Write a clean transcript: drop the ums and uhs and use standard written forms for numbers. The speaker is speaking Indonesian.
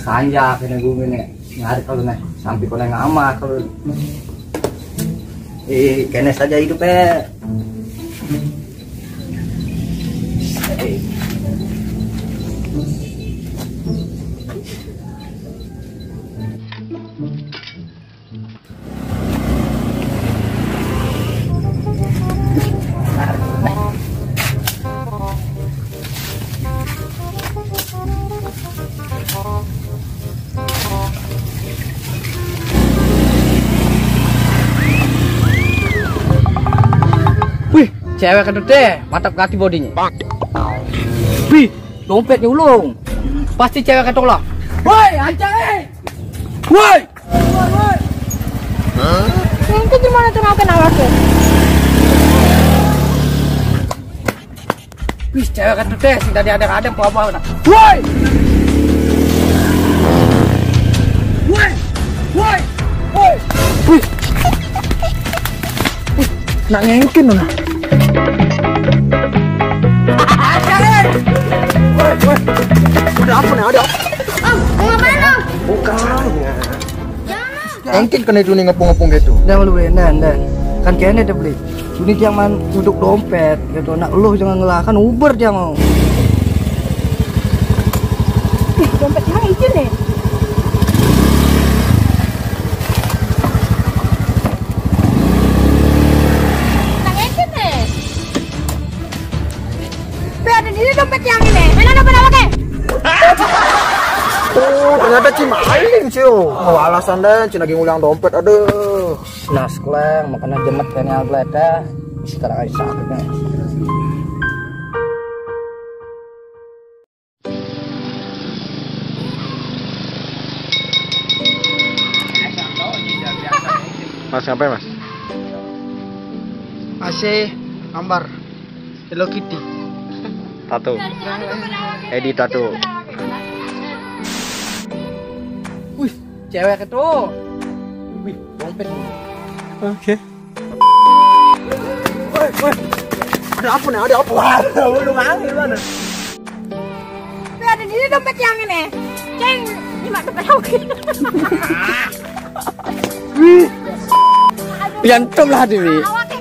Sanja kena gue nih nyari kalau nih sampai kau nggak amat kalau kena saja hidup Wih, cewek kedut deh, mantap kaki bodinya. Wih, dompetnya ulung. Pasti cewek kedut lah. Woi, anjay! Woi! Woi! Nanti gimana tuh mau kenal aku? Wih, cewek kedut deh, sih tadi ada bawa-bawa. Woi! Woi! Woi! Woi! Wih! Nak ngengkin lah. Woi. Ada apa nih? Ada apa? Mau mana? Bukan. Ngengkin kena itu nih ngepung-ngepung gitu. Dah lu beli, dan. Kan kayaknya dia beli. Ini jangan duduk dompet gitu. Nak lu jangan ngelahkan Uber dia mau. Dompet yang izin deh. Ini dompet yang ini. Mana dompet apa ke? Oh, ternyata cimaling sih. Oh, alasan deh, cina lagi ngulang dompet, aduh. Nah, sekolah makanya jemet kayaknya agak sekarang aja sakitnya. Mas, ngapain mas? Masih gambar Hello Kitty. Tato. Edit tato. Wih, cewek itu. Wih, dompet. Oke. Woi. Ada apa nih? Ada apa? Wah, lu ngangil mana? Ada ini dompet yang ini. Ceng, ini mak dompet aku. Wih. Piantum lah Dewi. Awak